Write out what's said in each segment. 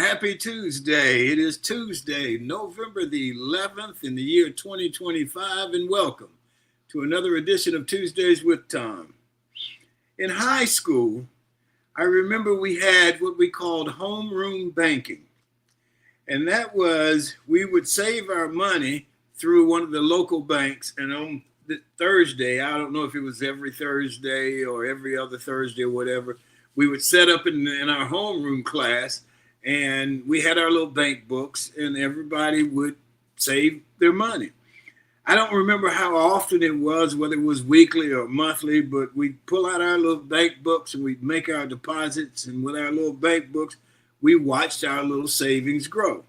Happy Tuesday. It is Tuesday, November the 11th in the year 2025, and welcome to another edition of Tuesdays with Tom. In high school, I remember we had what we called homeroom banking, and that was we would save our money through one of the local banks, and on the Thursday, I don't know if it was every Thursday or every other Thursday or whatever, we would set up in our homeroom class, and we had our little bank books, and everybody would save their money. I don't remember how often it was, whether it was weekly or monthly, but we'd pull out our little bank books and we'd make our deposits, and with our little bank books, we watched our little savings grow.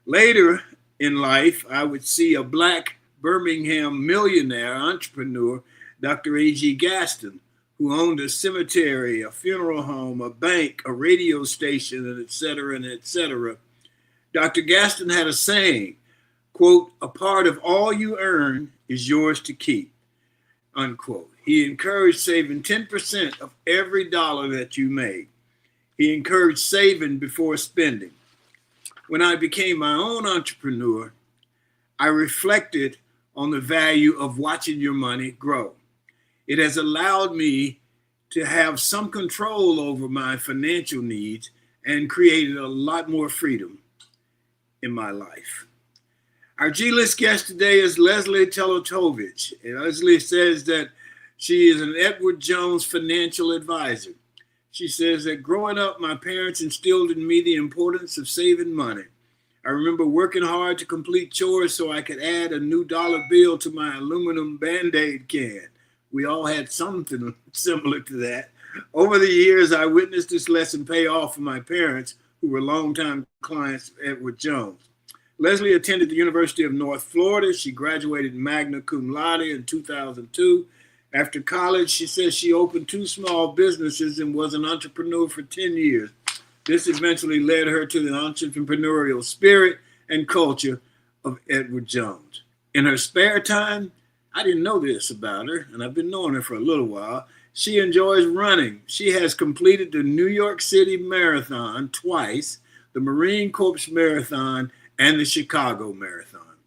Later in life, I would see a black Birmingham millionaire entrepreneur, Dr. A.G. Gaston, who owned a cemetery, a funeral home, a bank, a radio station, and et cetera, and et cetera. Dr. Gaston had a saying, quote, "A part of all you earn is yours to keep," unquote. He encouraged saving 10% of every dollar that you made. He encouraged saving before spending. When I became my own entrepreneur, I reflected on the value of watching your money grow. It has allowed me to have some control over my financial needs and created a lot more freedom in my life. Our G-list guest today is Lesley Telatovich. Lesley says that she is an Edward Jones financial advisor. She says that growing up, my parents instilled in me the importance of saving money. I remember working hard to complete chores so I could add a new dollar bill to my aluminum Band-Aid can. We all had something similar to that. Over the years, I witnessed this lesson pay off for my parents, who were longtime clients of Edward Jones. Lesley attended the University of North Florida. She graduated magna cum laude in 2002. After college, she says she opened 2 small businesses and was an entrepreneur for 10 years. This eventually led her to the entrepreneurial spirit and culture of Edward Jones. In her spare time, I didn't know this about her, and I've been knowing her for a little while. She enjoys running. She has completed the New York City Marathon twice, the Marine Corps Marathon, and the Chicago Marathon.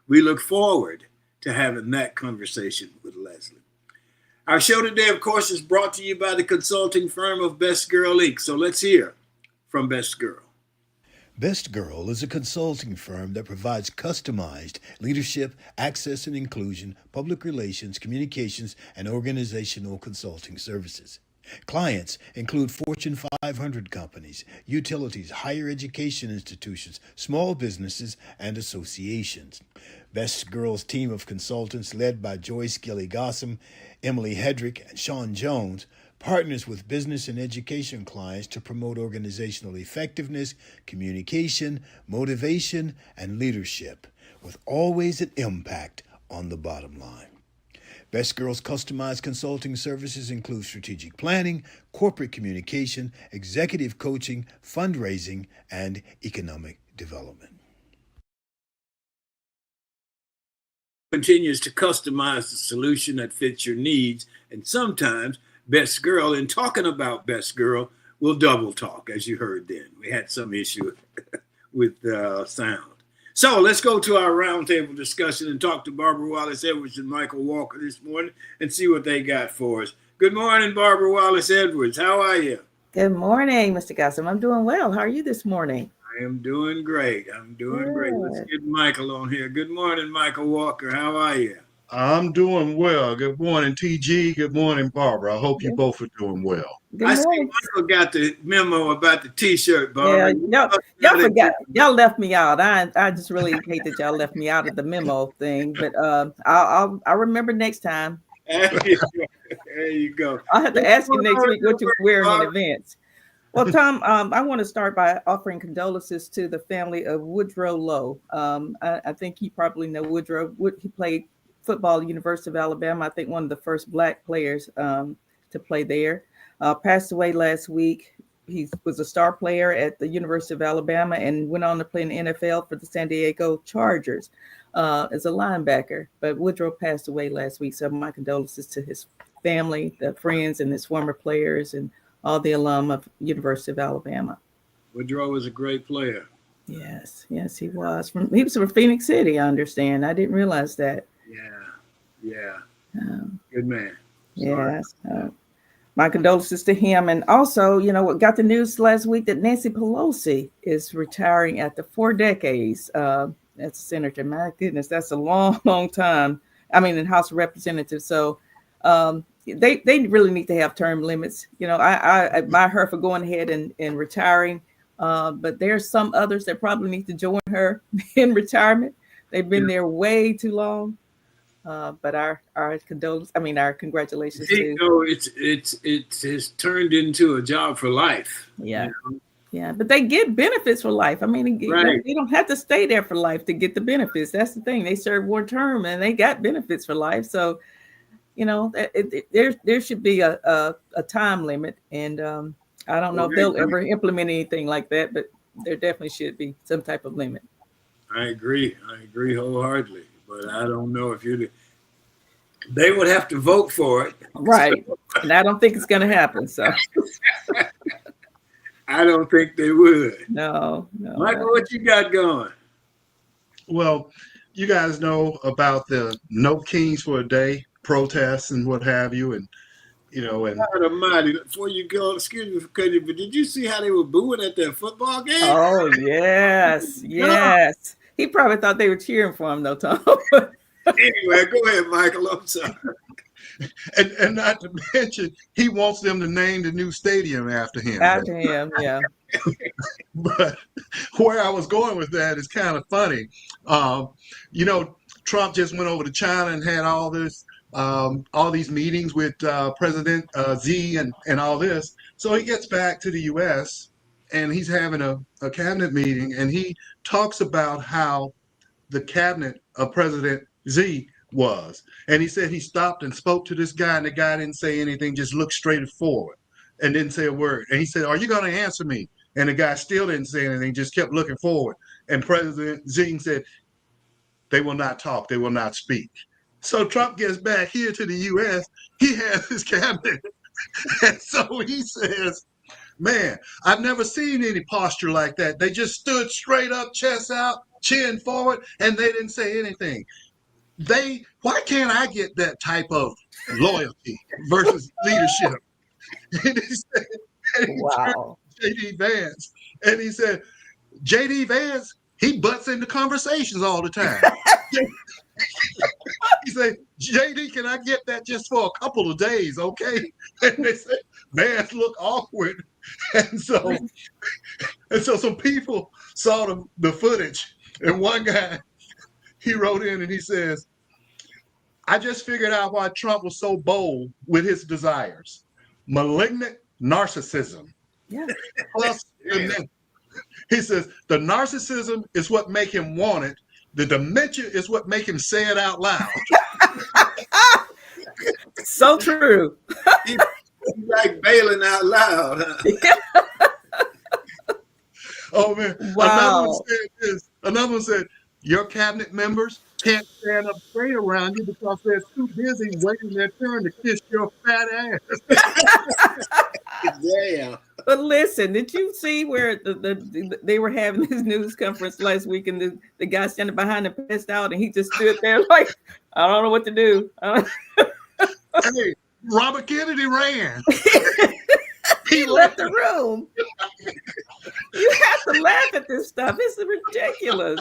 We look forward to having that conversation with Lesley. Our show today, of course, is brought to you by the consulting firm of Best Girl Inc. So let's hear from Best Girl. Best Girl is a consulting firm that provides customized leadership, access and inclusion, public relations, communications, and organizational consulting services. Clients include Fortune 500 companies, utilities, higher education institutions, small businesses, and associations. Best Girl's team of consultants, led by Joyce Gilly-Gossam, Emily Hedrick, and Sean Jones, partners with business and education clients to promote organizational effectiveness, communication, motivation, and leadership, with always an impact on the bottom line. Best Girl's customized consulting services include strategic planning, corporate communication, executive coaching, fundraising, and economic development. Continues to customize the solution that fits your needs, and sometimes Best Girl, in talking about Best Girl, will double talk, as you heard then. We had some issue with sound. So let's go to our roundtable discussion and talk to Barbara Wallace Edwards and Michael Walker this morning and see what they got for us. Good morning, Barbara Wallace Edwards. How are you? Good morning, Mr. Gossam. I'm doing well. How are you this morning? I am doing great. Great. Let's get Michael on here. Good morning, Michael Walker. How are you? I'm doing well. Good morning, TG. Good morning, Barbara. I hope you both are doing well. I see Michael got the memo about the T-shirt, Barbara. Yeah, y'all forgot. Y'all left me out. I just really hate that y'all left me out of the memo thing, but I'll remember next time. There you go. I'll have to ask you next week what you're wearing in advance. Well, Tom, I want to start by offering condolences to the family of Woodrow Lowe. I think you probably know Woodrow. He played football at the University of Alabama. I think one of the first Black players to play there. Passed away last week. He was a star player at the University of Alabama and went on to play in the NFL for the San Diego Chargers as a linebacker. But Woodrow passed away last week. So my condolences to his family, the friends, and his former players, and all the alum of University of Alabama. Woodrow was a great player. Yes, yes, he was. He was from Phoenix City, I understand. I didn't realize that. Yeah. Um, Good man. Sorry. yes. My condolences to him. And also, what got the news last week that Nancy Pelosi is retiring after 4 decades as a senator. My goodness, that's a long, long time. I mean, in House of Representatives. So they really need to have term limits. I admire her for going ahead and retiring. But there's some others that probably need to join her in retirement. They've been there way too long. But our condolences. I mean, our congratulations to. It's turned into a job for life. Yeah, yeah. But they get benefits for life. I mean, Right. they don't have to stay there for life to get the benefits. That's the thing. They serve one term and they got benefits for life. So, there should be a time limit. And I don't know if they'll ever implement anything like that, but there definitely should be some type of limit. I agree wholeheartedly. But I don't know if they would have to vote for it. Right. So. And I don't think it's going to happen. So I don't think they would. No. Michael, what you got going? Well, you guys know about the No Kings for a Day protests and what have you. And, and God almighty, before you go, excuse me for cutting you, but did you see how they were booing at that football game? Oh, yes. Yes. He probably thought they were cheering for him, though, Tom. Anyway, go ahead, Michael. I'm sorry. And not to mention, he wants them to name the new stadium after him. After him, yeah. But where I was going with that is kind of funny. Trump just went over to China and had all these meetings with President Xi and all this. So he gets back to the U.S. and he's having a cabinet meeting, and he talks about how the cabinet of President Xi was. And he said he stopped and spoke to this guy, and the guy didn't say anything, just looked straight forward and didn't say a word. And he said, "Are you going to answer me?" And the guy still didn't say anything, just kept looking forward. And President Xi said, "They will not talk. They will not speak." So Trump gets back here to the U.S. He has his cabinet. And so he says, "Man, I've never seen any posture like that. They just stood straight up, chest out, chin forward, and they didn't say anything. Why can't I get that type of loyalty versus leadership?" And he said, Wow. J.D. Vance. And he said, J.D. Vance, he butts into conversations all the time. He said, "J.D., can I get that just for a couple of days, okay?" And they said, Vance looked awkward. And so some people saw the footage, and one guy, he wrote in and he says, "I just figured out why Trump was so bold with his desires. Malignant narcissism." Yeah. Plus, he says, "The narcissism is what make him want it. The dementia is what make him say it out loud." So true. He's like bailing out loud. Huh? Oh, man. Wow. Another one said, "Your cabinet members can't stand up straight around you because they're too busy waiting their turn to kiss your fat ass." Damn. But listen, did you see where they were having this news conference last week, and the guy standing behind him passed out, and he just stood there like, "I don't know what to do." Hey, Robert Kennedy ran. He left the room. You have to laugh at this stuff. It's ridiculous.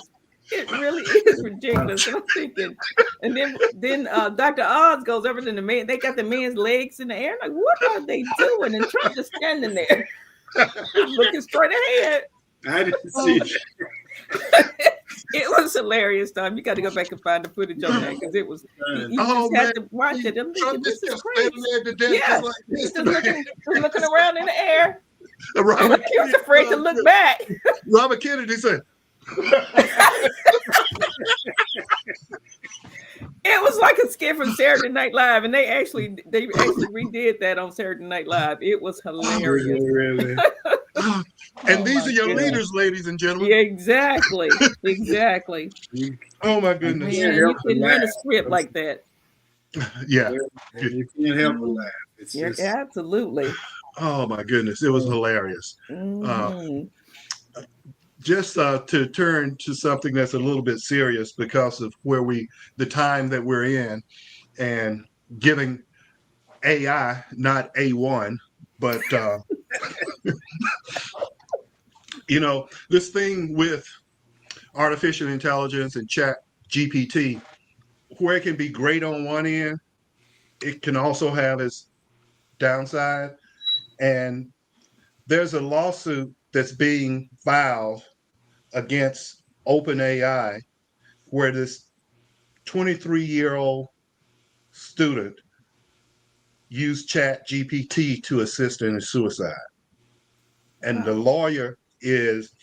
It really is ridiculous. And I'm thinking, and then Dr. Oz goes over to the man. They got the man's legs in the air. Like, what are they doing? And Trump just standing there, looking straight ahead. I didn't see that. It was hilarious, Tom. You got to go back and find the footage on that, because it was. You just had to watch it. I'm thinking, this is crazy. Yeah, he's just looking around in the air. He was afraid to look back. Robert Kennedy said, it was like a skit from Saturday Night Live, and they actually redid that on Saturday Night Live. It was hilarious. Really? And these are your leaders, ladies and gentlemen. Yeah, exactly. Oh my goodness. Man, you can run a script like that. Yeah. You can't help but laugh. It's just... Absolutely. Oh my goodness. It was hilarious. Mm-hmm. just to turn to something that's a little bit serious because of the time that we're in, and giving AI, not A1, but this thing with artificial intelligence and chat GPT, where it can be great on one end, it can also have its downside. And there's a lawsuit that's being filed against OpenAI, where this 23-year-old student used chat GPT to assist in his suicide. And the lawyer is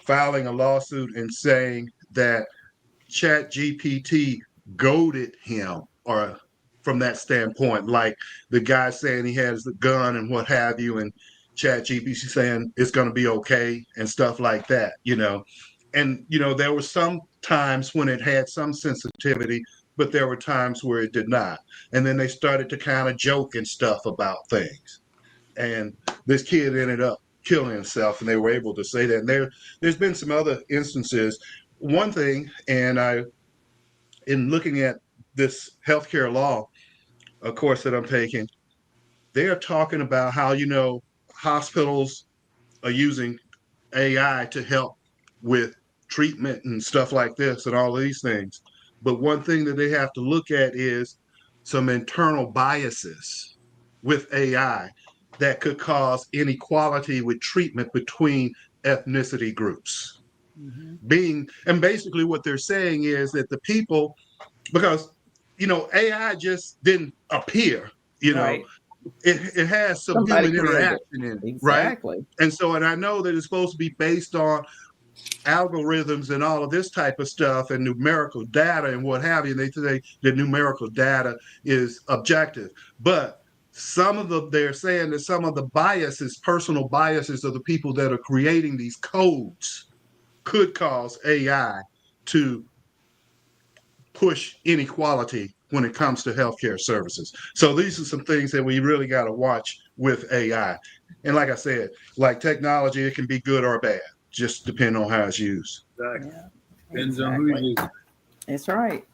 filing a lawsuit and saying that chat GPT goaded him, or from that standpoint, like the guy saying he has the gun and what have you, and chat GPT saying it's going to be okay and stuff like that, And, there were some times when it had some sensitivity, but there were times where it did not. And then they started to kind of joke and stuff about things. And this kid ended up killing himself, and they were able to say that. And there's been some other instances. One thing, in looking at this healthcare law, a course that I'm taking, they are talking about how, hospitals are using AI to help with treatment and stuff like this and all of these things. But one thing that they have to look at is some internal biases with AI that could cause inequality with treatment between ethnicity groups. And basically what they're saying is that the people, because, AI just didn't appear, Right. it has some Somebody human created it. interaction in it, Exactly. right? And I know that it's supposed to be based on algorithms and all of this type of stuff and numerical data and what have you. And they say that numerical data is objective, but they're saying that some of the biases, personal biases of the people that are creating these codes, could cause AI to push inequality when it comes to healthcare services. So these are some things that we really got to watch with AI. And like I said, like technology, it can be good or bad, just depending on how it's used. Exactly. Yeah. Depends on who you use. That's right.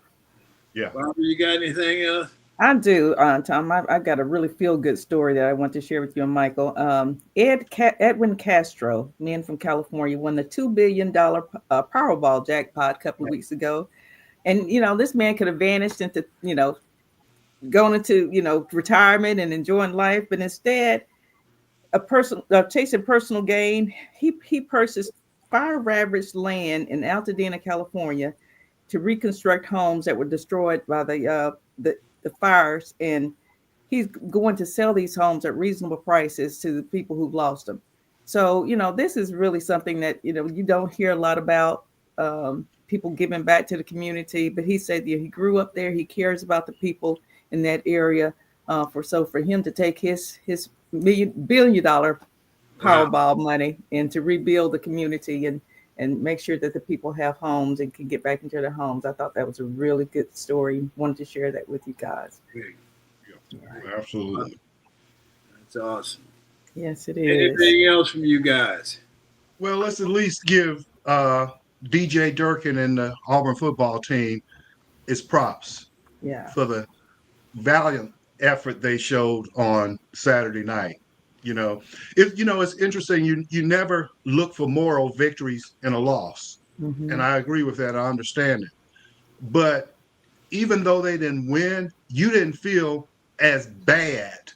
Yeah. Barbara, you got anything else? I do, Tom. I've got a really feel-good story that I want to share with you and Michael. Edwin Castro, man from California, won the $2 billion Powerball jackpot a couple of weeks ago. And, this man could have vanished into, going into, retirement and enjoying life. But instead, chasing personal gain, he purchased fire-ravaged land in Altadena, California, to reconstruct homes that were destroyed by the fires, and he's going to sell these homes at reasonable prices to the people who've lost them. So, this is really something that, you don't hear a lot about, people giving back to the community. But he said he grew up there. He cares about the people in that area. For him to take his $1 billion Powerball money and to rebuild the community and make sure that the people have homes and can get back into their homes. I thought that was a really good story. Wanted to share that with you guys. Yeah, absolutely. That's awesome. Yes, it is. Anything else from you guys? Well, let's at least give DJ Durkin and the Auburn football team its props for the valiant effort they showed on Saturday night. It's interesting. You never look for moral victories in a loss. Mm-hmm. And I agree with that. I understand it. But even though they didn't win, you didn't feel as bad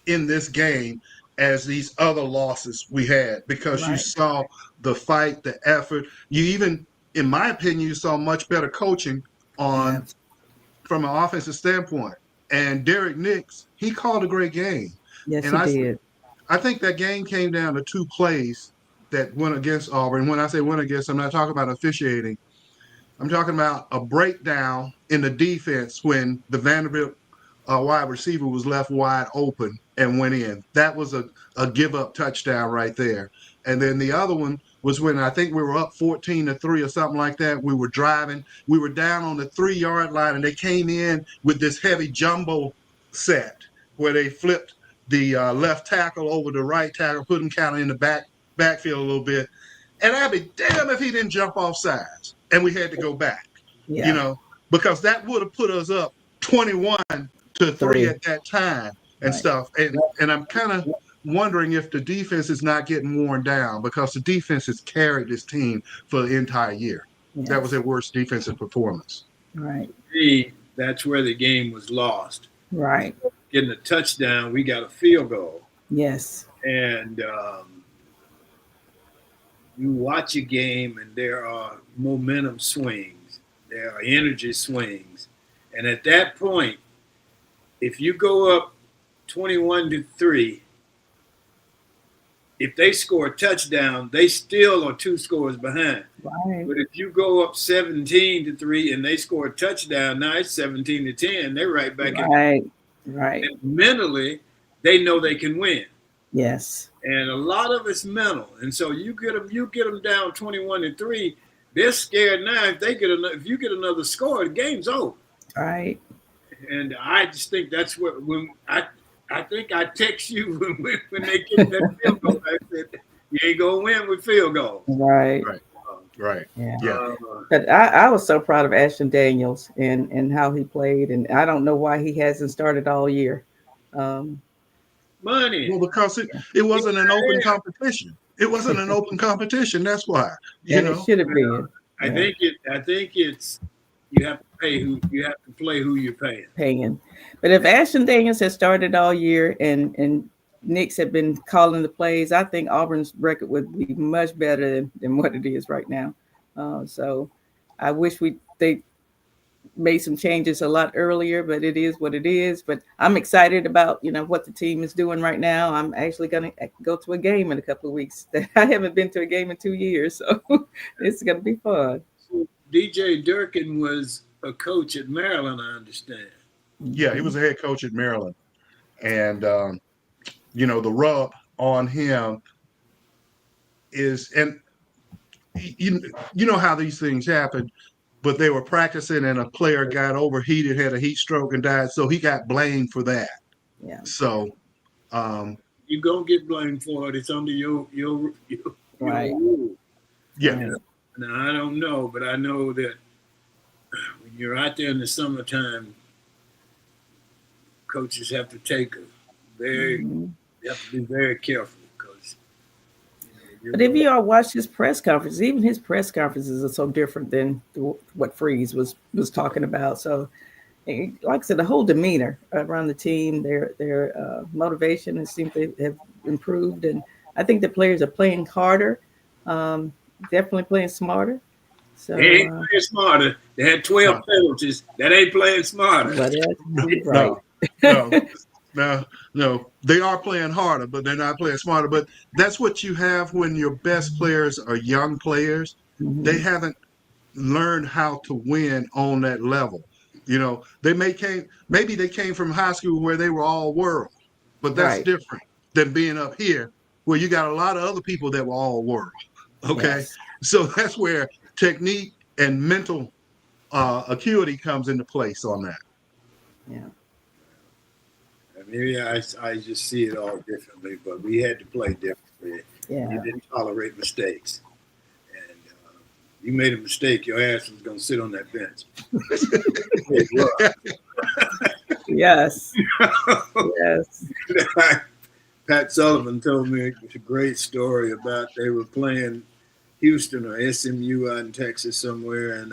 in this game as these other losses we had, because you saw the fight, the effort. You even, in my opinion, you saw much better coaching from an offensive standpoint. And Derek Nix, he called a great game. Yes, and he did. I think that game came down to two plays that went against Auburn. When I say went against, I'm not talking about officiating. I'm talking about a breakdown in the defense when the Vanderbilt wide receiver was left wide open and went in. That was a give-up touchdown right there. And then the other one was when I think we were up 14-3 or something like that. We were driving. We were down on the 3-yard line, and they came in with this heavy jumbo set where they flipped the left tackle over the right tackle, put him kind of in the backfield a little bit. And I'd be damn if he didn't jump off sides and we had to go back, Yeah. because that would have put us up 21-3 at that time and Right. stuff. And I'm kind of wondering if the defense is not getting worn down, because the defense has carried this team for the entire year. Yes. That was their worst defensive performance. Right. That's where the game was lost. Right. Getting a touchdown, we got a field goal. Yes. And you watch a game and there are momentum swings, there are energy swings. And at that point, if you go up 21-3, if they score a touchdown, they still are 2 scores behind. Right. But if you go up 17-3 and they score a touchdown, now it's 17-10. They're right back in. Right. And mentally, they know they can win. Yes. And a lot of it's mental. And so you get them down 21-3. They're scared now. If you get another score, the game's over. Right. And I just think that's what when I think I text you when they get that field goal. I said, you ain't gonna win with field goals. Right. Right. Yeah. But I was so proud of Ashton Daniels and how he played, and I don't know why he hasn't started all year. Money. Well, because it wasn't an open competition. It wasn't an open competition. That's why. It should have been. I think it's you have to play who you're paying. But if Ashton Daniels had started all year and Nix had been calling the plays, I think Auburn's record would be much better than what it is right now. So I wish they made some changes a lot earlier, but it is what it is. But I'm excited about, what the team is doing right now. I'm actually going to go to a game in a couple of weeks. I haven't been to a game in 2 years, so it's going to be fun. So DJ Durkin was a coach at Maryland, I understand. Yeah, he was a head coach at Maryland. And, the rub on him is, and you know how these things happen, but they were practicing and a player got overheated, had a heat stroke and died. So he got blamed for that. Yeah. So you're going to get blamed for it. It's under your right. rule. Yeah. Now, I don't know, but I know that when you're out there in the summertime, coaches have to take they have to be very careful. But if you all watch his press conferences, even his press conferences are so different than what Freeze was talking about. So, like I said, the whole demeanor around the team, their motivation, it seems to have improved. And I think the players are playing harder, definitely playing smarter. So they ain't playing smarter. They had 12 penalties. That ain't playing smarter. But right. No, they are playing harder, but they're not playing smarter. But that's what you have when your best players are young players. Mm-hmm. They haven't learned how to win on that level. Maybe they came from high school where they were all world, but that's different than being up here where you got a lot of other people that were all world. Okay. Yes. So that's where technique and mental acuity comes into place on that. Yeah. Maybe I just see it all differently, but we had to play differently. Yeah. You didn't tolerate mistakes. And you made a mistake, your ass was going to sit on that bench. Yes. Yes. Pat Sullivan told me a great story about they were playing Houston or SMU out in Texas somewhere, and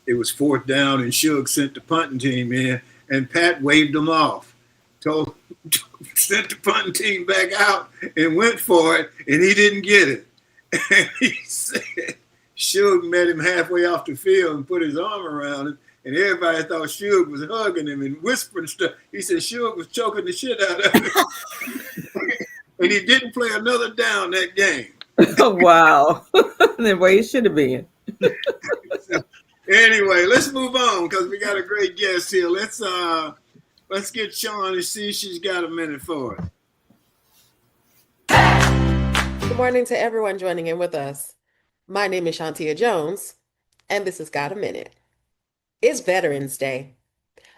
it was 4th down, and Suge sent the punting team in. And Pat waved them off, sent the punting team back out and went for it, and he didn't get it. And he said, Suge met him halfway off the field and put his arm around him, and everybody thought Suge was hugging him and whispering stuff. He said Suge was choking the shit out of him. And he didn't play another down that game. Oh, wow. The way it should have been. Anyway, let's move on because we got a great guest here. Let's get Sean and see if she's got a minute for it. Good morning to everyone joining in with us. My name is Shantia Jones, and this has Got a Minute. It's Veterans Day,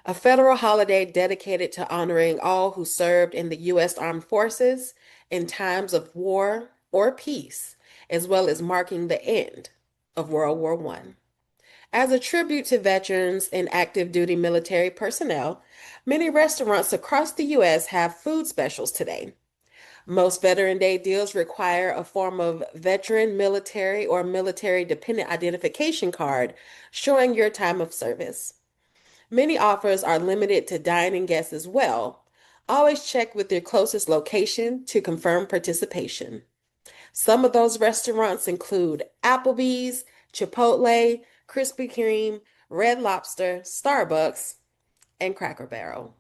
a federal holiday dedicated to honoring all who served in the U.S. Armed Forces in times of war or peace, as well as marking the end of World War I. As a tribute to veterans and active duty military personnel, many restaurants across the U.S. have food specials today. Most Veteran Day deals require a form of veteran, military, or military dependent identification card showing your time of service. Many offers are limited to dining guests as well. Always check with your closest location to confirm participation. Some of those restaurants include Applebee's, Chipotle, Krispy Kreme, Red Lobster, Starbucks, and Cracker Barrel.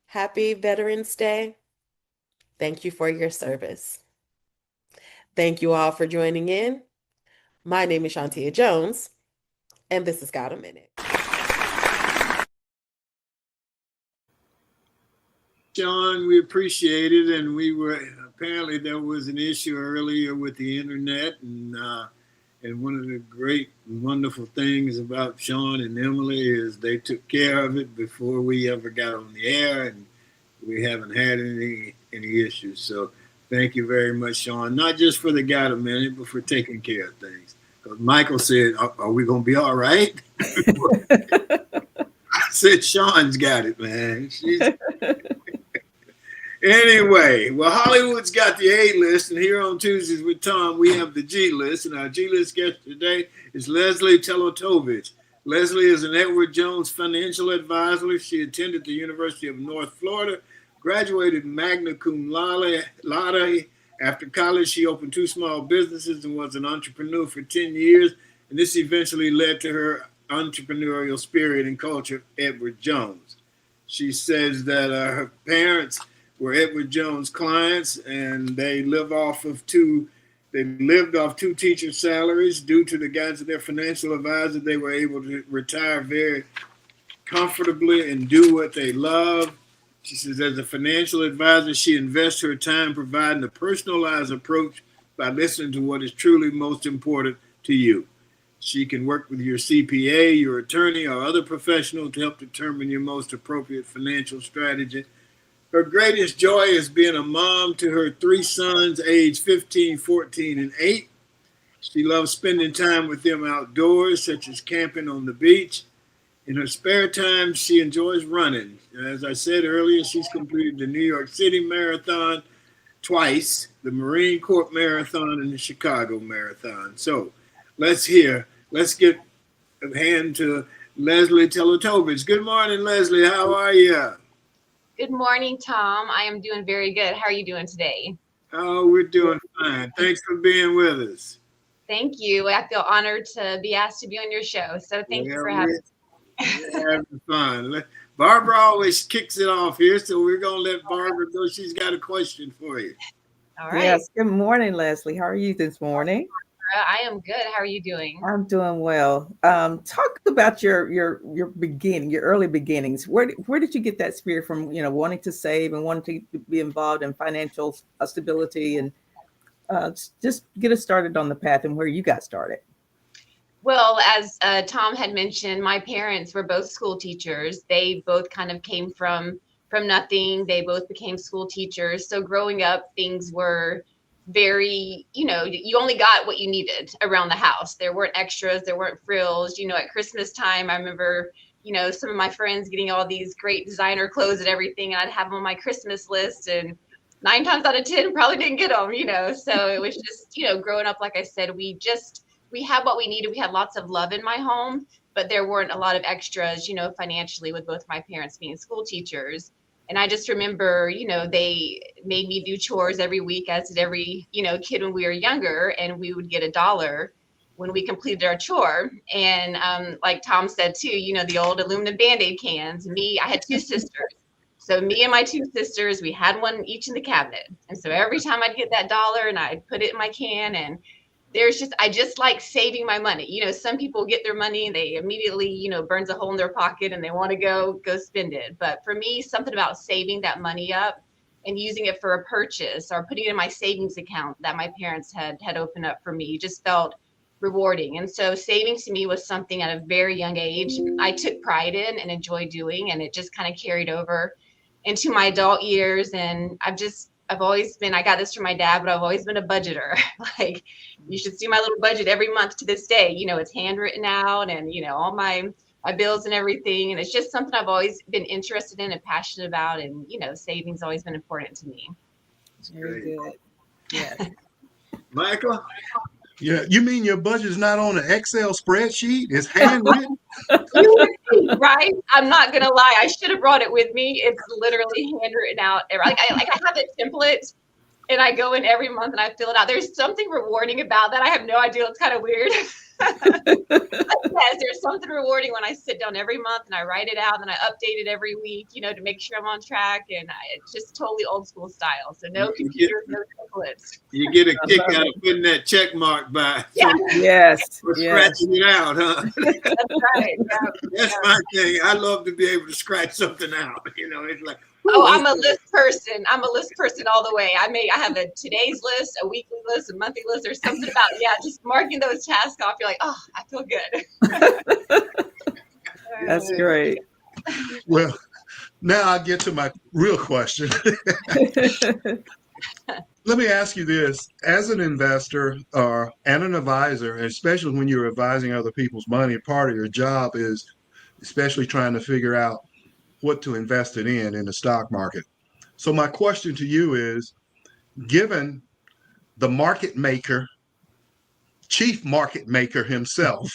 Happy Veterans Day. Thank you for your service. Thank you all for joining in. My name is Shantia Jones, and this has Got a Minute. Sean, we appreciate it, and apparently there was an issue earlier with the internet, and one of the great, wonderful things about Sean and Emily is they took care of it before we ever got on the air, and we haven't had any issues. So thank you very much, Sean, not just for the Got a Minute, but for taking care of things. Because Michael said, are we going to be all right? I said, Sean's got it, man. Anyway, well, Hollywood's got the A list, and here on Tuesdays with Tom, we have the G list, and our G list guest today is Lesley Telatovich. Lesley is an Edward Jones financial advisor. She attended the University of North Florida, graduated magna cum laude. After college, she opened 2 small businesses and was an entrepreneur for 10 years, and this eventually led to her entrepreneurial spirit and culture, Edward Jones. She says that her parents were Edward Jones clients, and they lived off 2 teacher salaries. Due to the guidance of their financial advisor, they were able to retire very comfortably and do what they love. She says, as a financial advisor, she invests her time providing a personalized approach by listening to what is truly most important to you. She can work with your CPA, your attorney, or other professional to help determine your most appropriate financial strategy. Her greatest joy is being a mom to her 3 sons, aged 15, 14, and 8. She loves spending time with them outdoors, such as camping on the beach. In her spare time, she enjoys running. As I said earlier, she's completed the New York City Marathon twice, the Marine Corps Marathon, and the Chicago Marathon. So let's get a hand to Lesley Telatovich. Good morning, Lesley. How are you? Good morning, Tom. I am doing very good. How are you doing today? Oh, we're doing fine. Thanks for being with us. Thank you. I feel honored to be asked to be on your show. So thank you for having me. We're having fun. Barbara always kicks it off here, so we're going to let Barbara go. She's got a question for you. All right. Yes. Good morning, Lesley. How are you this morning? I am good. How are you doing? I'm doing well. Talk about your beginning, your early beginnings. Where did you get that spirit from? Wanting to save and wanting to be involved in financial stability, and just get us started on the path and where you got started. Well, as Tom had mentioned, my parents were both school teachers. They both kind of came from nothing. They both became school teachers. So growing up, things were very, you only got what you needed around the house. There weren't extras, there weren't frills. At Christmas time, I remember, some of my friends getting all these great designer clothes and everything, and I'd have them on my Christmas list, and 9 times out of 10 probably didn't get them, So it was just, growing up, like I said, we had what we needed. We had lots of love in my home, but there weren't a lot of extras, financially, with both my parents being school teachers. And I just remember, they made me do chores every week, as did every, kid when we were younger, and we would get $1 when we completed our chore. And like Tom said too, the old aluminum Band-Aid cans. I had 2 sisters. So me and my 2 sisters, we had one each in the cabinet. And so every time I'd get that $1 and I'd put it in my can, and I just like saving my money. Some people get their money and they immediately, burns a hole in their pocket and they want to go spend it. But for me, something about saving that money up and using it for a purchase or putting it in my savings account that my parents had opened up for me just felt rewarding. And so saving to me was something at a very young age I took pride in and enjoyed doing. And it just kind of carried over into my adult years. And I've just always been, I got this from my dad, but I've always been a budgeter. Like, you should see my little budget every month to this day. You know, it's handwritten out, and, you know, all my bills and everything. And it's just something I've always been interested in and passionate about. And, you know, saving's always been important to me. Very good. Yeah. Michael? Yeah, you mean your budget is not on an Excel spreadsheet? It's handwritten? You would think, right? I'm not gonna lie. I should have brought it with me. It's literally handwritten out. Like I have a template, and I go in every month and I fill it out. There's something rewarding about that. I have no idea. It's kind of weird. Yes, there's something rewarding when I sit down every month and I write it out and I update it every week, you know, to make sure I'm on track. And it's just totally old school style. So no computers, no templates. You get a kick out of putting that check mark by. Yeah. Yes. Or Yes. scratching it out, huh? That's right. Yeah. That's my thing. I love to be able to scratch something out. You know, it's like, Oh, I'm a list person. I'm a list person all the way. I have a today's list, a weekly list, a monthly list, or something about, just marking those tasks off. You're like, oh, I feel good. That's great. Well, now I get to my real question. Let me ask you this. As an investor and an advisor, especially when you're advising other people's money, part of your job is especially trying to figure out what to invest it in the stock market. So my question to you is, given the market maker, chief market maker himself,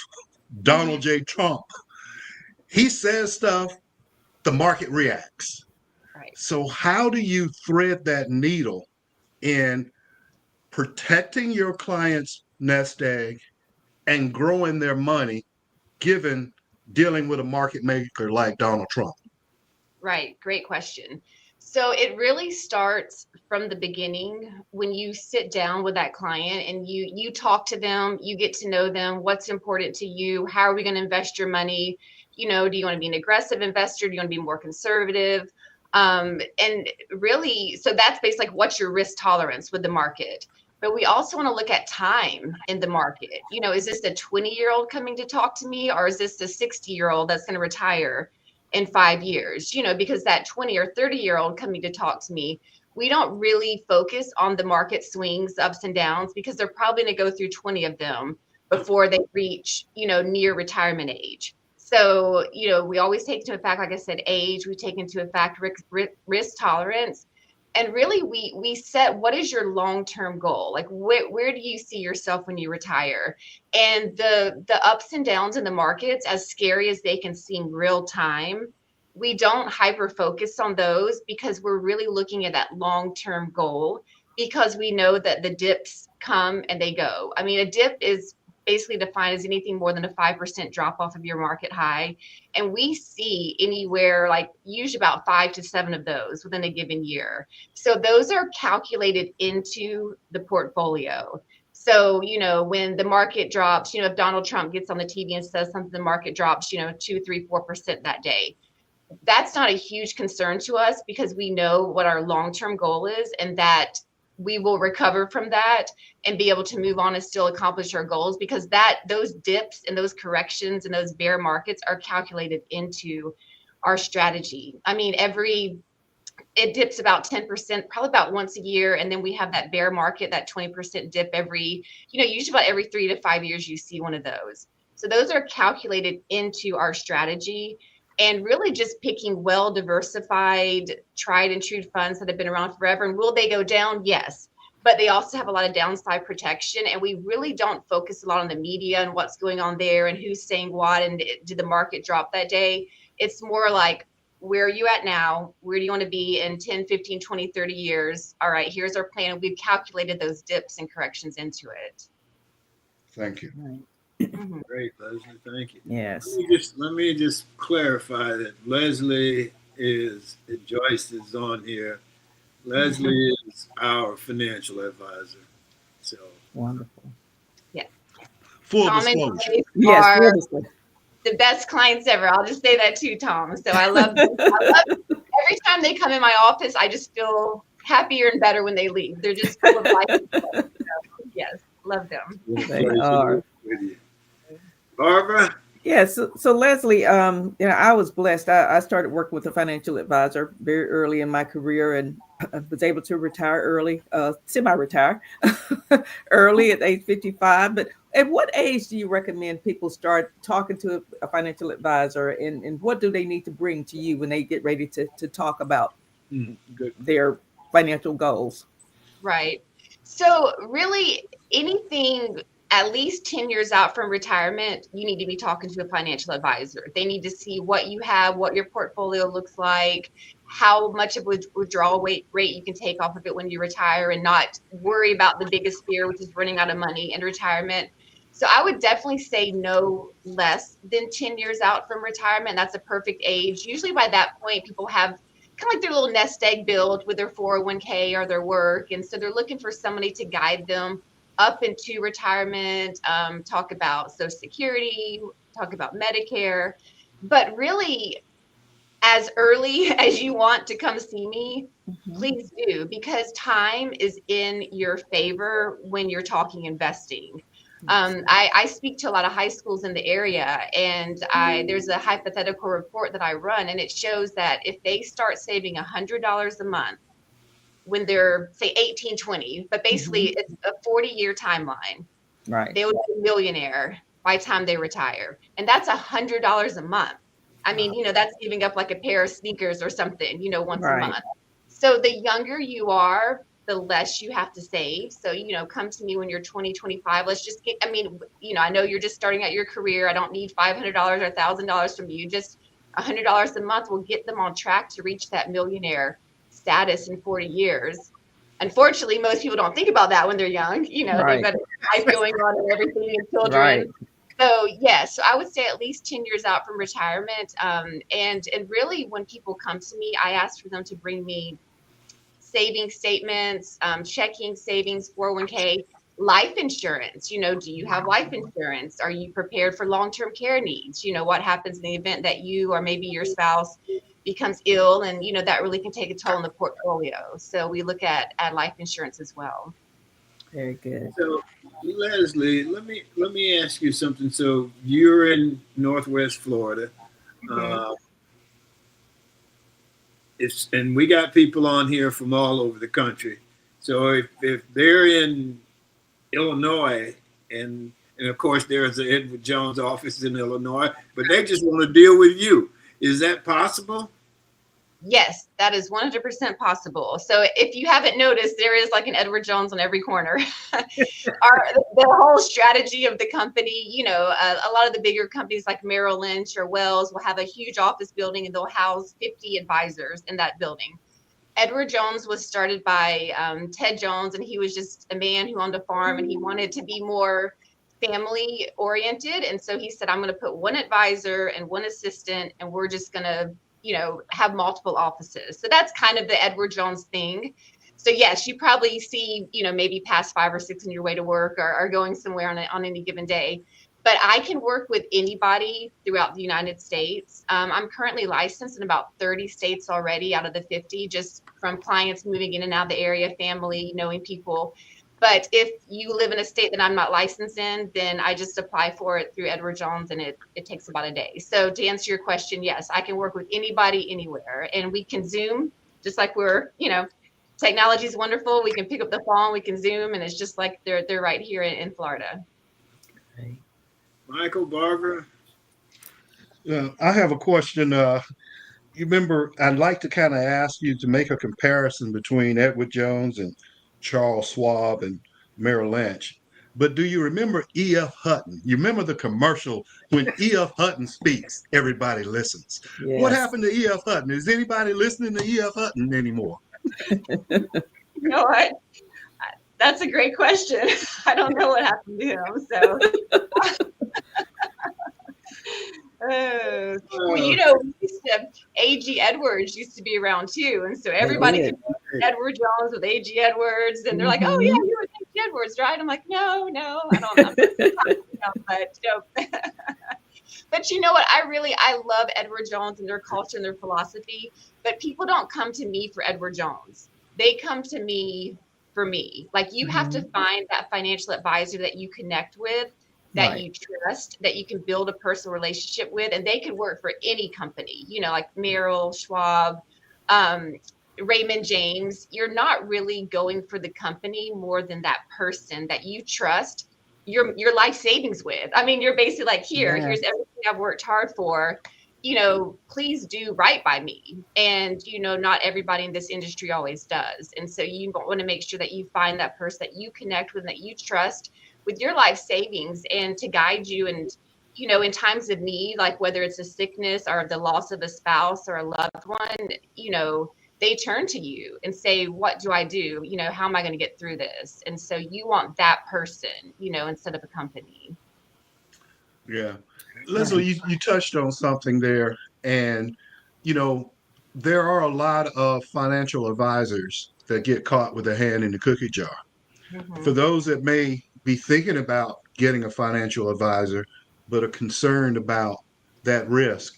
Donald J. Trump, he says stuff, the market reacts. Right. So how do you thread that needle in protecting your client's nest egg and growing their money, given dealing with a market maker like Donald Trump? Right. Great question. So it really starts from the beginning when you sit down with that client and you talk to them, you get to know them, what's important to you, how are we going to invest your money? You know, do you want to be an aggressive investor? Do you want to be more conservative? And really, so that's basically like, what's your risk tolerance with the market? But we also want to look at time in the market. You know, is this a 20-year-old coming to talk to me, or is this a 60-year-old that's going to retire in 5 years? You know, because that 20 or 30-year-old coming to talk to me, we don't really focus on the market swings, ups and downs, because they're probably going to go through 20 of them before they reach, you know, near retirement age. So, you know, we always take into effect, like I said, age. We take into effect risk tolerance. And really, we set, what is your long-term goal? Like, where do you see yourself when you retire? And the ups and downs in the markets, as scary as they can seem real time, we don't hyper focus on those, because we're really looking at that long-term goal, because we know that the dips come and they go. I mean, a dip is basically defined as anything more than a 5% drop off of your market high. And we see anywhere, like usually about 5 to 7 of those within a given year. So those are calculated into the portfolio. So, you know, when the market drops, you know, if Donald Trump gets on the TV and says something, the market drops, you know, 2, 3, 4% that day. That's not a huge concern to us, because we know what our long-term goal is, and that we will recover from that and be able to move on and still accomplish our goals, because those dips and those corrections and those bear markets are calculated into our strategy. I mean, it dips about 10%, probably about once a year. And then we have that bear market, that 20% dip usually about every 3 to 5 years, you see one of those. So those are calculated into our strategy. And really just picking well-diversified, tried and true funds that have been around forever. And will they go down? Yes. But they also have a lot of downside protection. And we really don't focus a lot on the media and what's going on there and who's saying what and did the market drop that day. It's more like, where are you at now? Where do you want to be in 10, 15, 20, 30 years? All right, here's our plan. We've calculated those dips and corrections into it. Thank you. Right. Great, Lesley. Thank you. Yes. Let me just clarify that Lesley Joyce is on here. Lesley is our financial advisor. So Wonderful. Yeah. Full Tom and disclosure. Dave Yes. are Wonderful. the best clients ever. I'll just say that too, Tom. So I love them. Every time they come in my office, I just feel happier and better when they leave. They're just full of life. So, yes, love them. They are. With you. Barbara? Yeah, so Lesley, I was blessed. I started working with a financial advisor very early in my career, and I was able to retire early, semi-retire early at age 55. But at what age do you recommend people start talking to a financial advisor, and what do they need to bring to you when they get ready to talk about Good. their financial goals? Right. So really anything at least 10 years out from retirement, you need to be talking to a financial advisor. They need to see what you have, what your portfolio looks like, how much of a withdrawal rate you can take off of it when you retire and not worry about the biggest fear, which is running out of money in retirement. So I would definitely say no less than 10 years out from retirement. That's a perfect age. Usually by that point, people have kind of like their little nest egg build with their 401k or their work. And so they're looking for somebody to guide them up into retirement, talk about Social Security, talk about Medicare. But really, as early as you want to come see me, Mhm. please do, because time is in your favor when you're talking investing. I speak to a lot of high schools in the area, and there's a hypothetical report that I run, and it shows that if they start saving $100 a month when they're say 18, 20, but basically Mhm. it's a 40-year timeline, Right. they would be a millionaire by the time they retire. And that's $100 a month. I mean, that's giving up like a pair of sneakers or something, once a Right. month. So the younger you are, the less you have to save. So, come to me when you're 20, 25. Let's just get, I mean, I know you're just starting out your career. I don't need $500 or $1,000 from you. Just $100 a month will get them on track to reach that millionaire status in 40 years. Unfortunately, most people don't think about that when they're young. They've Right. got life going on and everything and Right. children. So yes, so I would say at least 10 years out from retirement. And really when people come to me, I ask for them to bring me saving statements, checking, savings, 401k, life insurance. Do you have life insurance? Are you prepared for long-term care needs? What happens in the event that you or maybe your spouse becomes ill, and that really can take a toll on the portfolio. So we look at life insurance as well. Very good. So, Lesley, let me ask you something. So, you're in Northwest Florida. Mhm. Uh, and we got people on here from all over the country. So, if they're in Illinois, and of course there's the Edward Jones office in Illinois, but they just want to deal with you. Is that possible? Yes, that is 100% possible. So if you haven't noticed, there is like an Edward Jones on every corner. The whole strategy of the company, a lot of the bigger companies like Merrill Lynch or Wells will have a huge office building and they'll house 50 advisors in that building. Edward Jones was started by Ted Jones, and he was just a man who owned a farm and he wanted to be more family oriented. And so he said, I'm going to put one advisor and one assistant, and we're just going to, have multiple offices. So that's kind of the Edward Jones thing. So yes, you probably see, maybe past 5 or 6 on your way to work or going somewhere on any given day. But I can work with anybody throughout the United States. I'm currently licensed in about 30 states already out of the 50, just from clients moving in and out of the area, family, knowing people. But if you live in a state that I'm not licensed in, then I just apply for it through Edward Jones, and it takes about a day. So to answer your question, yes, I can work with anybody anywhere, and we can Zoom just like technology is wonderful. We can pick up the phone, we can Zoom, and it's just like they're right here in Florida. Michael, Barbara? I have a question. You remember, I'd like to kind of ask you to make a comparison between Edward Jones and Charles Schwab and Merrill Lynch. But do you remember E.F. Hutton? You remember the commercial when E.F. Hutton speaks, everybody listens. What Yes. happened to E.F. Hutton? Is anybody listening to E.F. Hutton anymore? You know what? That's a great question. I don't know what happened to him. So, well, we used to, A.G. Edwards used to be around too. And so They everybody did. can Edward Jones with A.G. Edwards. And they're like, oh, yeah, Mhm. you were A.G. Edwards, right? I'm like, no, I don't know. But, but you know what? I love Edward Jones and their culture and their philosophy. But people don't come to me for Edward Jones. They come to me for me. Like you have to Mhm. find that financial advisor that you connect with that Right. you trust, that you can build a personal relationship with, and they could work for any company, like Merrill, Schwab, um, Raymond James. You're not really going for the company more than that person that you trust your life savings with. I mean, you're basically like, Yeah. here's everything I've worked hard for. Please do right by me. And, not everybody in this industry always does. And so you want to make sure that you find that person that you connect with, that you trust with your life savings, and to guide you. And, in times of need, like whether it's a sickness or the loss of a spouse or a loved one, they turn to you and say, what do I do? How am I going to get through this? And so you want that person, instead of a company. Yeah. Leslie, you touched on something there. And, you know, there are a lot of financial advisors that get caught with their hand in the cookie jar. For Mm-hmm. those that may be thinking about getting a financial advisor, but are concerned about that risk,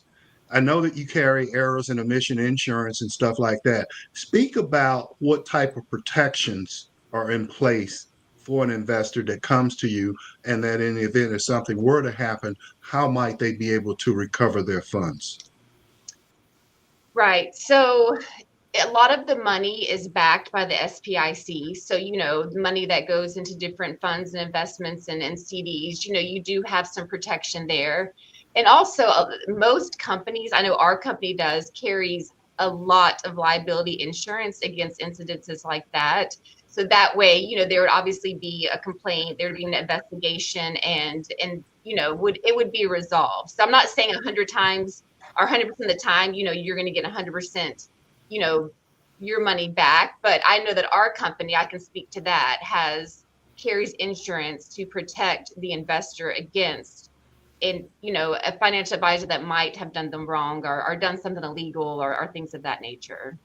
I know that you carry errors and omission insurance and stuff like that. Speak about what type of protections are in place for an investor that comes to you, and that in the event if something were to happen, how might they be able to recover their funds? Right. So a lot of the money is backed by the SPIC. So, the money that goes into different funds and investments and CDs, you do have some protection there. And also, most companies, I know our company does, carries a lot of liability insurance against incidences like that. So that way, there would obviously be a complaint, there would be an investigation, and it would be resolved. So I'm not saying 100 times or 100% of the time, you're going to get 100%, you know, your money back. But I know that our company, I can speak to that, carries insurance to protect the investor against a financial advisor that might have done them wrong, or done something illegal, or things of that nature.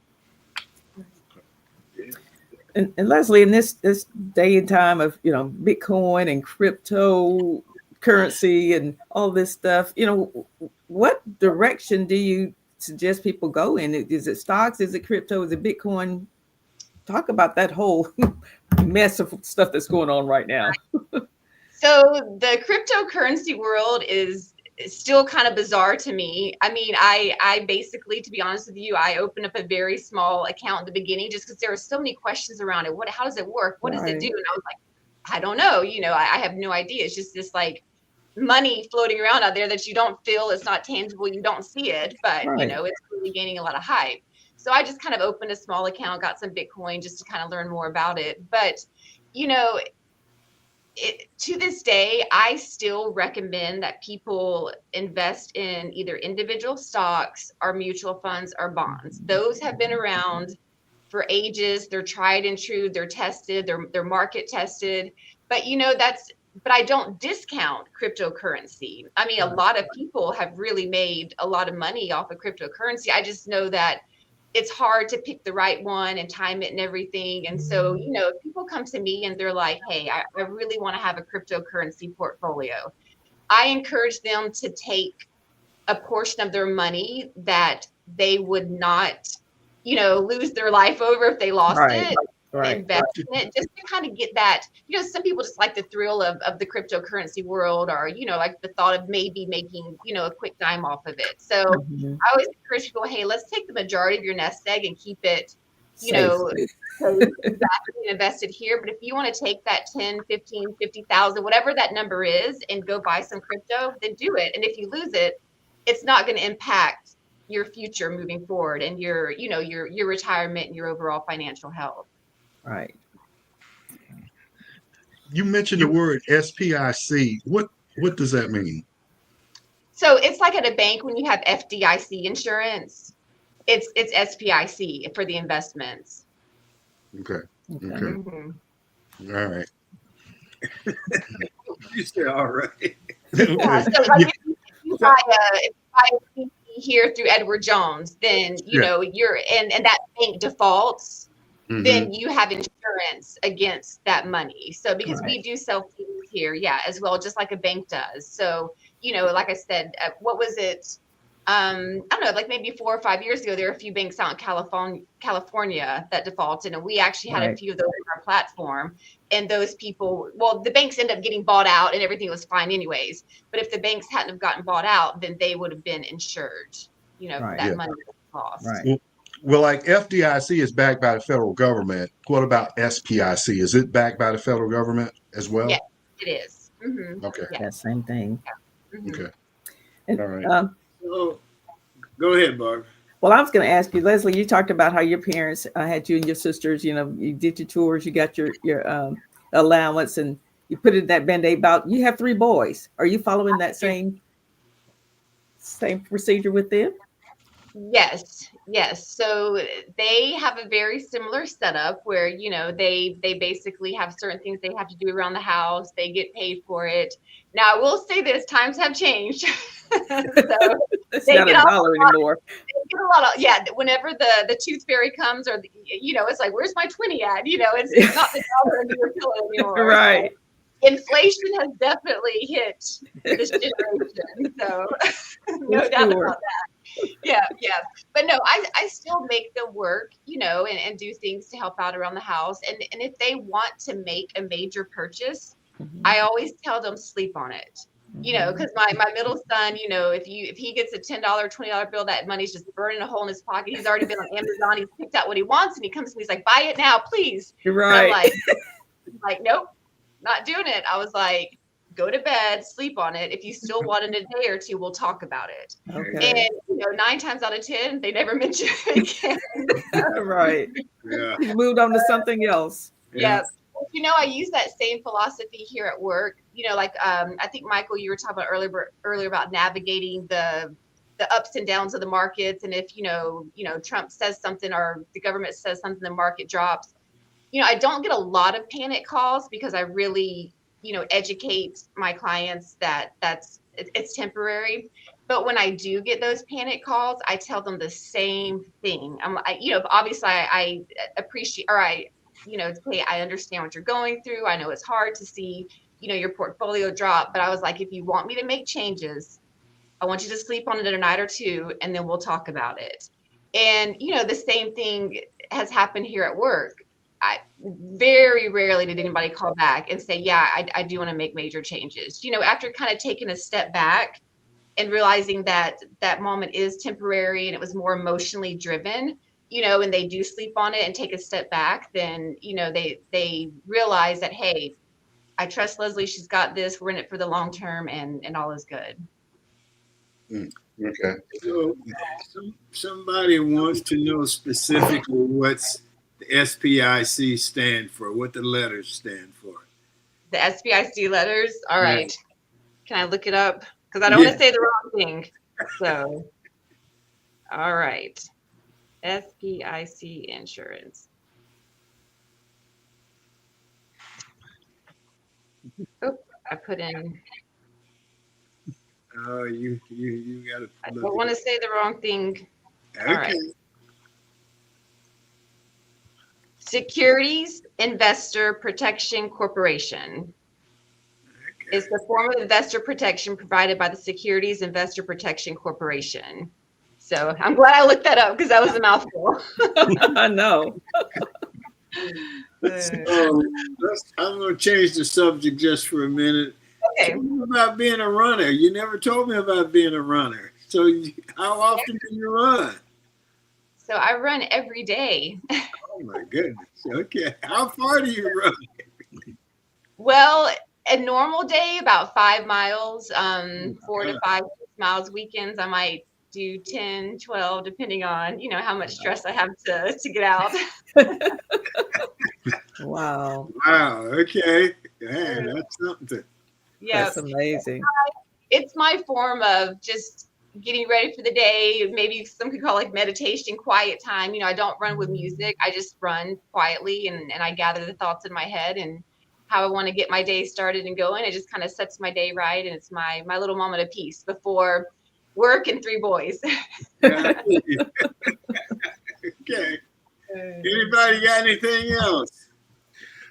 And Lesley, in this day and time of Bitcoin and cryptocurrency and all this stuff, what direction do you suggest people go in? Is it stocks? Is it crypto? Is it Bitcoin? Talk about that whole mess of stuff that's going on right now. So the cryptocurrency world is still kind of bizarre to me. I mean, I basically, to be honest with you, I opened up a very small account in the beginning just because there were so many questions around it. How does it work? What does it do? And I was like, I don't know. I have no idea. It's just this like money floating around out there that you don't feel. It's not tangible. You don't see it, but it's really gaining a lot of hype. So I just kind of opened a small account, got some Bitcoin just to kind of learn more about it. But, to this day, I still recommend that people invest in either individual stocks or mutual funds or bonds. Those have been around for ages. They're tried and true. They're tested. They're market tested. But but I don't discount cryptocurrency. I mean, a lot of people have really made a lot of money off of cryptocurrency. I just know that it's hard to pick the right one and time it and everything. And so, if people come to me and they're like, hey, I really want to have a cryptocurrency portfolio, I encourage them to take a portion of their money that they would not, lose their life over if they lost it. Invest in it just to kind of get that. Some people just like the thrill of the cryptocurrency world, or like the thought of maybe making a quick dime off of it. So I always encourage people, hey, let's take the majority of your nest egg and keep it exactly invested here. But if you want to take that 10, 15, 50,000, whatever that number is, and go buy some crypto, then do it. And if you lose it, it's not going to impact your future moving forward, and your retirement and your overall financial health. Right. You mentioned the word SPIC. What does that mean? So it's like at a bank when you have FDIC insurance, it's SPIC for the investments. Okay. Mm-hmm. All right. You said all right. Yeah, so like if you buy a CD here through Edward Jones, then you're and that bank defaults, then you have insurance against that money. So because we do sell CDs here, as well, just like a bank does. So like I said, what was it? I don't know, like maybe 4 or 5 years ago, there were a few banks out in California that defaulted, and we actually had a Right. few of those on our platform. And those people, well, the banks ended up getting bought out, and everything was fine anyways. But if the banks hadn't have gotten bought out, then they would have been insured, for Right. that Yeah. money cost. Right. Well, like FDIC is backed by the federal government. What about SPIC? Is it backed by the federal government as well? Yeah, it is. Mm-hmm. Okay. Yeah. That same thing. Mm-hmm. Okay. And, All right. So, go ahead, Barb. well, I was going to ask you, Lesley. You talked about how your parents had you and your sisters. You did your tours, you got your allowance, and you put it in that Band-Aid bout. You have 3 boys. Are you following that same procedure with them? Yes. So they have a very similar setup where, they basically have certain things they have to do around the house. They get paid for it. Now, I will say this, times have changed. So It's they not a get a dollar anymore. get a lot of, yeah, whenever the tooth fairy comes, or it's like, where's my 20 at? It's not the dollar under your pillow anymore. Right. So inflation has definitely hit this generation. So no doubt sure. about that. Yeah. But no, I still make them work, and do things to help out around the house. And if they want to make a major purchase, Mhm. I always tell them sleep on it. Because my middle son, if he gets a $10, $20 bill, that money's just burning a hole in his pocket. He's already been on Amazon. He's picked out what he wants, and he comes to me. He's like, "Buy it now, please." You're And I'm right. like, nope, not doing it. I was like, go to bed, sleep on it. If you still want it in a day or two, we'll talk about it. Okay. And 9 times out of 10, they never mention it again. Right. Yeah. You moved on to something else. Yeah. I use that same philosophy here at work. I think Michael, you were talking about earlier about navigating the ups and downs of the markets, and if Trump says something or the government says something, the market drops. I don't get a lot of panic calls because I really educate my clients that it's temporary. But when I do get those panic calls, I tell them the same thing. Obviously I appreciate, or say, I understand what you're going through. I know it's hard to see, your portfolio drop, but I was like, if you want me to make changes, I want you to sleep on it a night or two, and then we'll talk about it. And, the same thing has happened here at work. I very rarely did anybody call back and say, yeah, I do want to make major changes. After kind of taking a step back and realizing that that moment is temporary and it was more emotionally driven, and they do sleep on it and take a step back, then, they realize that, hey, I trust Lesley. She's got this. We're in it for the long term, and all is good. Okay. So somebody wants to know specifically what's the SPIC stand for, what the letters stand for. The SPIC letters. All Yeah. right. Can I look it up? Because I don't want to say the wrong thing. So, all right. SPIC insurance. Oh, I put in. Oh, you got to. I don't want to say the wrong thing. Okay. All right. Securities Investor Protection Corporation is the form of investor protection provided by the Securities Investor Protection Corporation. So I'm glad I looked that up because that was a mouthful. I know. So I'm going to change the subject just for a minute. Okay. Tell me about being a runner. You never told me about being a runner. So how often do you run? So I run every day. Oh my goodness. Okay. How far do you run? Well, a normal day, about 5 miles, 4 to 5 miles. Weekends, I might do 10, 12, depending on, how much stress I have to get out. Wow. Wow. Okay. Man, that's something. Yeah. That's amazing. It's my form of just getting ready for the day. Maybe some could call it like meditation, quiet time. I don't run with music. I just run quietly and I gather the thoughts in my head and how I want to get my day started and going. It just kind of sets my day right. And it's my little moment of peace before work and 3 boys. Okay. Anybody got anything else?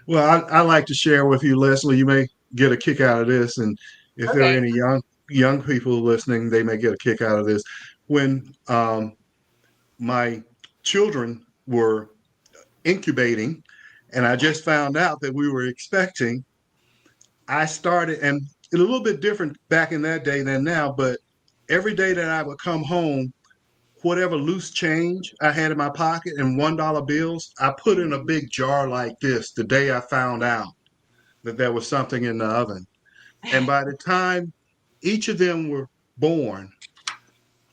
Well, I like to share with you, Lesley. You may get a kick out of this, and if there are any young people listening, they may get a kick out of this. when my children were incubating, and I just found out that we were expecting, I started, and it's a little bit different back in that day than now, but every day that I would come home, whatever loose change I had in my pocket and $1 bills, I put in a big jar like this the day I found out that there was something in the oven. And by the time each of them were born,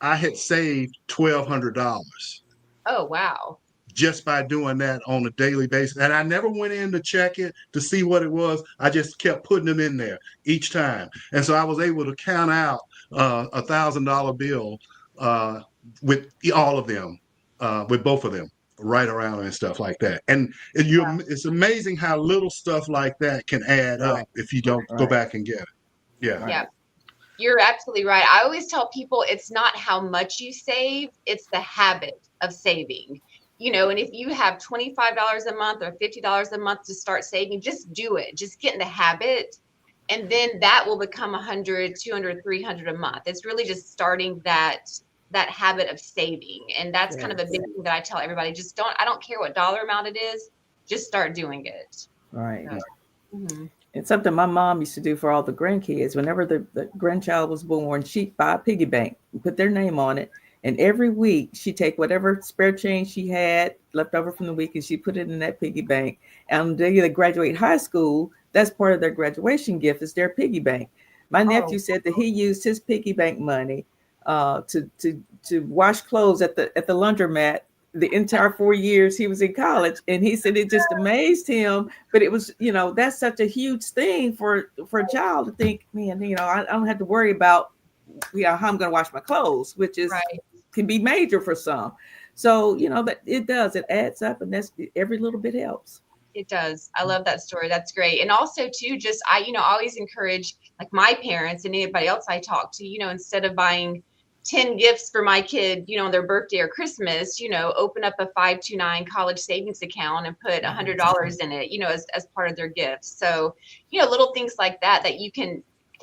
I had saved $1,200 Oh, wow. just by doing that on a daily basis. And I never went in to check it to see what it was. I just kept putting them in there each time. And so I was able to count out $1,000 bill with all of them, with both of them right around and stuff like that. And it's amazing how little stuff like that can add up if you don't go back and get it. Yeah. Yeah. You're absolutely right. I always tell people it's not how much you save, it's the habit of saving. And if you have $25 a month or $50 a month to start saving, just do it. Just get in the habit. And then that will become 100, 200, 300 a month. It's really just starting that habit of saving. And that's kind of a big thing that I tell everybody. I don't care what dollar amount it is, just start doing it. Right. Mm-hmm. It's something my mom used to do for all the grandkids. Whenever the grandchild was born, she'd buy a piggy bank, put their name on it. And every week she'd take whatever spare change she had left over from the week and she put it in that piggy bank. And the day they graduate high school, that's part of their graduation gift is their piggy bank. My nephew said that he used his piggy bank money to wash clothes at the laundromat the entire 4 years he was in college. And he said it just amazed him. But it was, that's such a huge thing for a child to think, man, I don't have to worry about how I'm going to wash my clothes, which is can be major for some. So, that it does, it adds up, and that's every little bit helps. It does. I love that story. That's great. And also too, I always encourage like my parents and anybody else I talk to, instead of buying 10 gifts for my kid, on their birthday or Christmas, open up a 529 college savings account and put $100 in it, as part of their gifts. So, little things like that you can,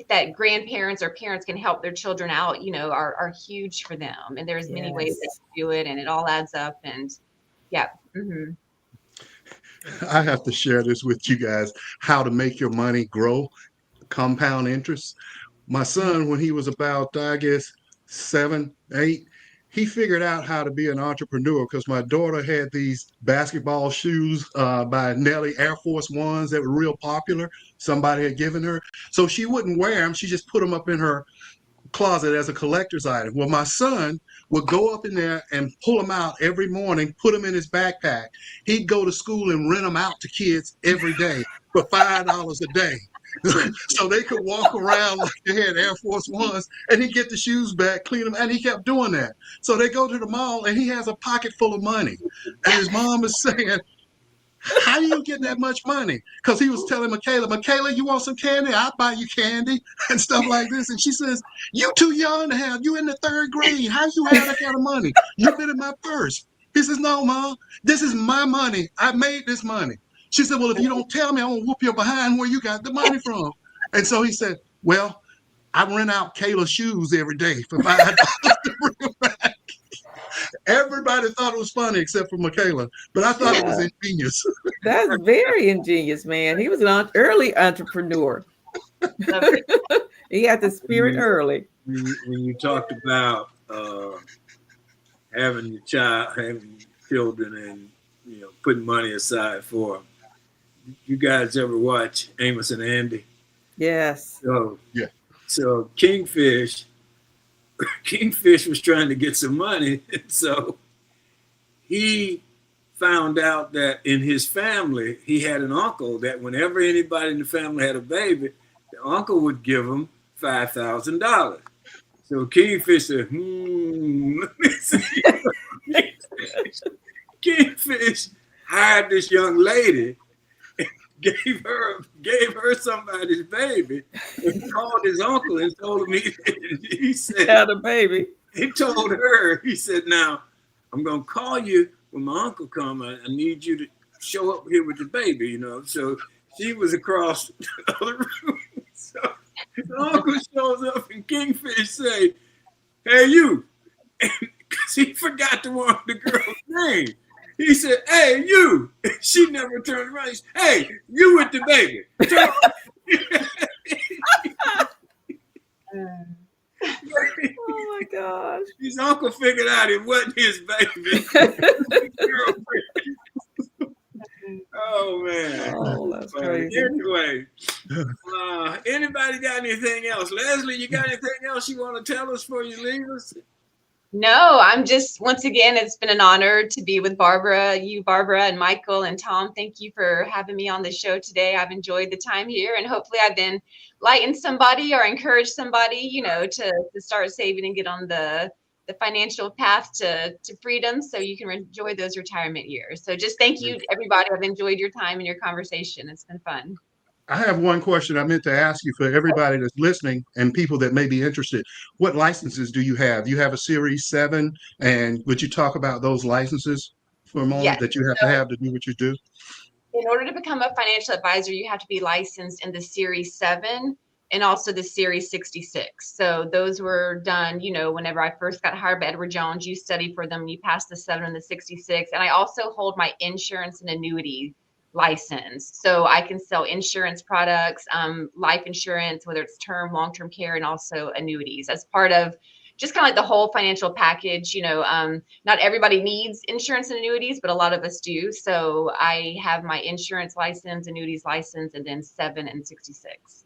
that grandparents or parents can help their children out, are huge for them. And there's many ways they can do it, and it all adds up. And Mm-hmm. I have to share this with you guys, how to make your money grow, compound interest. My son, when he was about, I guess, 7, 8, he figured out how to be an entrepreneur because my daughter had these basketball shoes by Nelly, Air Force Ones that were real popular. Somebody had given her. So she wouldn't wear them. She just put them up in her closet as a collector's item. Well, my son would go up in there and pull them out every morning, put them in his backpack. He'd go to school and rent them out to kids every day for $5 a day. So they could walk around like they had Air Force Ones, and he'd get the shoes back, clean them, and he kept doing that. So they go to the mall, and he has a pocket full of money. And his mom is saying, how are you getting that much money? Because he was telling Michaela, you want some candy? I'll buy you candy and stuff like this. And she says, you too young to have, you in the 3rd grade. How you have that kind of money? You've been in my purse. He says, no, Mom, this is my money. I made this money. She said, well, if you don't tell me, I'm going to whoop your behind where you got the money from. And so he said, well, I rent out Kayla's shoes every day for $5 to bring them back. Everybody thought it was funny except for Michaela, but I thought it was ingenious. That's very ingenious, man. He was an early entrepreneur. He had the spirit early. When you talked about having children and putting money aside for them, you guys ever watch Amos and Andy? Yes. So Kingfish was trying to get some money, and so he found out that in his family he had an uncle that whenever anybody in the family had a baby, the uncle would give him $5,000. So Kingfish said, let me see. Kingfish hired this young lady, gave her somebody's baby, and called his uncle and told him he said, had a baby. He told her, he said, now I'm gonna call you when my uncle come. I need you to show up here with the baby, So she was across the other room. So the uncle shows up and Kingfish say, hey you. he forgot to warn the girl's name. He said, "Hey, you." She never turned around. He said, "Hey, you with the baby." Oh my gosh. His uncle figured out it wasn't his baby. Oh man. Oh, that's crazy. Anyway, anybody got anything else? Lesley, you got anything else you want to tell us before you leave us? No, I'm just, once again, it's been an honor to be with Barbara, and Michael and Tom. Thank you for having me on the show today. I've enjoyed the time here, and hopefully I've enlightened somebody or encouraged somebody, to start saving and get on the financial path to freedom so you can enjoy those retirement years. So just thank you, everybody. I've enjoyed your time and your conversation. It's been fun. I have one question I meant to ask you for everybody that's listening and people that may be interested. What licenses do you have? You have a Series 7, and would you talk about those licenses for a moment Yes. that you have to do what you do? In order to become a financial advisor, you have to be licensed in the Series 7 and also the Series 66. So those were done, whenever I first got hired by Edward Jones. You study for them, you pass the 7 and the 66. And I also hold my insurance and annuity license. So I can sell insurance products, life insurance, whether it's term, long-term care, and also annuities as part of just kind of like the whole financial package. Not everybody needs insurance and annuities, but a lot of us do. So I have my insurance license, annuities license, and then 7 and 66.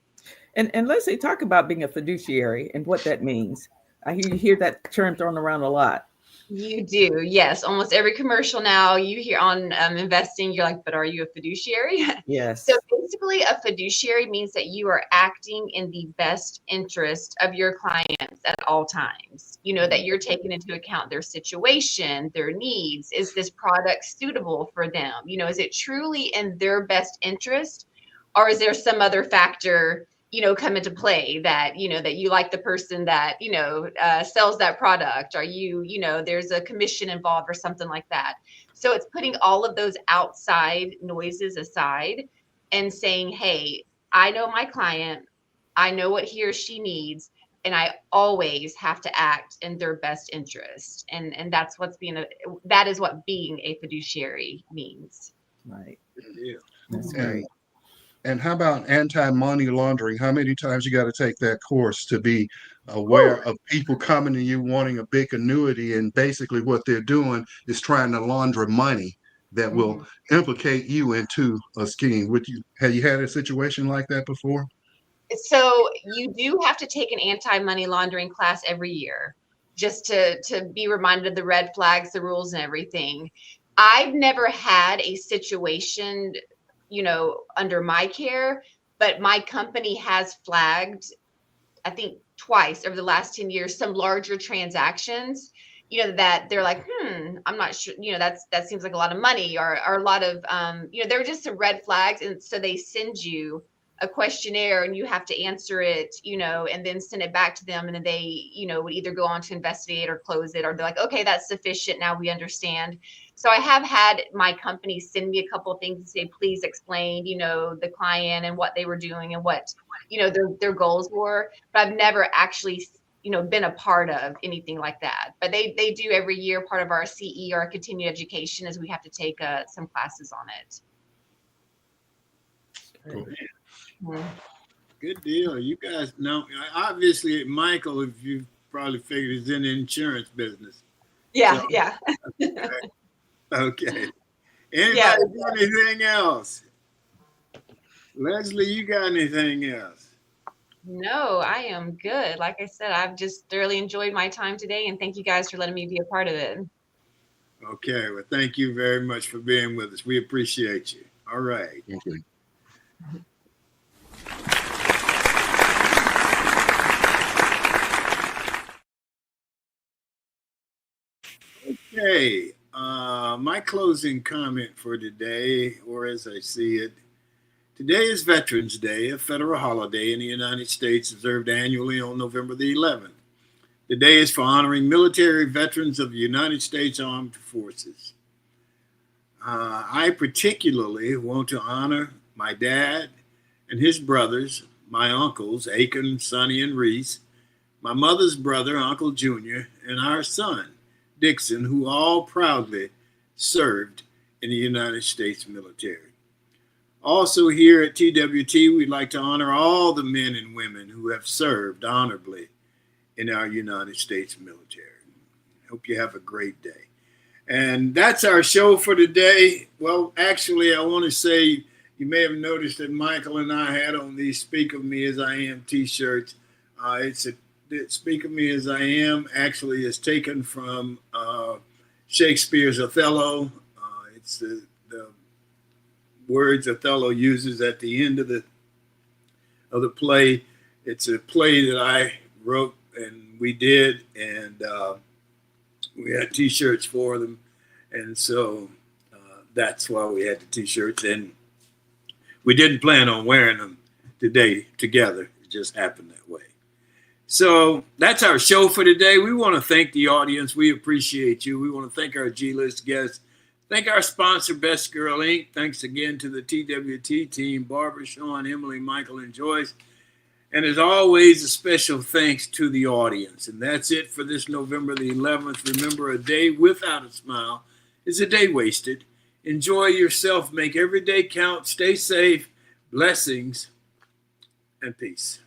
And Lesley, talk about being a fiduciary and what that means. I hear that term thrown around a lot. You do, yes. Almost every commercial now you hear on investing, you're like, but are you a fiduciary? Yes. So basically, a fiduciary means that you are acting in the best interest of your clients at all times. That you're taking into account their situation, their needs. Is this product suitable for them? Is it truly in their best interest, or is there some other factor come into play that you like the person that sells that product, or there's a commission involved or something like that. So it's putting all of those outside noises aside and saying, hey, I know my client, I know what he or she needs, and I always have to act in their best interest. And that's that is what being a fiduciary means. Right. Yeah. That's great. And how about anti-money laundering? How many times you got to take that course to be aware of people coming to you wanting a big annuity, and basically what they're doing is trying to launder money that will implicate you into a scheme? Have you had a situation like that before? So you do have to take an anti-money laundering class every year, just to be reminded of the red flags, the rules, and everything. I've never had a situation under my care, but my company has flagged, I think twice over the last 10 years, some larger transactions, that they're like, I'm not sure, that seems like a lot of money, or a lot of, there were just some red flags. And so they send you a questionnaire and you have to answer it, and then send it back to them. And then they, would either go on to investigate or close it, or they're like, okay, that's sufficient. Now we understand. So I have had my company send me a couple of things and say, please explain, the client and what they were doing and what, their goals were. But I've never actually, been a part of anything like that. But they do every year. Part of our CE, or our continued education, is we have to take some classes on it. Cool. Good deal. You guys know, obviously, Michael, if you probably figured, is in the insurance business. Yeah, So, yeah. Okay. Anybody got anything else? Lesley, you got anything else? No, I am good. Like I said, I've just thoroughly enjoyed my time today, and thank you guys for letting me be a part of it. Okay. Well, thank you very much for being with us. We appreciate you. All right. Thank you. Okay. My closing comment for today, or as I see it, today is Veterans Day, a federal holiday in the United States observed annually on November the 11th. The day is for honoring military veterans of the United States Armed Forces. I particularly want to honor my dad and his brothers, my uncles, Aiken, Sonny, and Reese, my mother's brother, Uncle Junior, and our son, Dixon, who all proudly served in the United States military. Also here at TWT, we'd like to honor all the men and women who have served honorably in our United States military. Hope you have a great day. And that's our show for today. Well, actually, I want to say you may have noticed that Michael and I had on these Speak of Me as I Am t-shirts. Speak of Me as I Am actually is taken from Shakespeare's Othello. It's the words Othello uses at the end of the play. It's a play that I wrote and we did, and we had t-shirts for them, and so that's why we had the t-shirts, and we didn't plan on wearing them today together. It just happened that way. So that's our show for today. We want to thank the audience. We appreciate you. We want to thank our G-List guests. Thank our sponsor, Best Girl Inc. Thanks again to the TWT team, Barbara, Sean, Emily, Michael, and Joyce. And as always, a special thanks to the audience. And that's it for this November the 11th. Remember, a day without a smile is a day wasted. Enjoy yourself. Make every day count. Stay safe. Blessings and peace.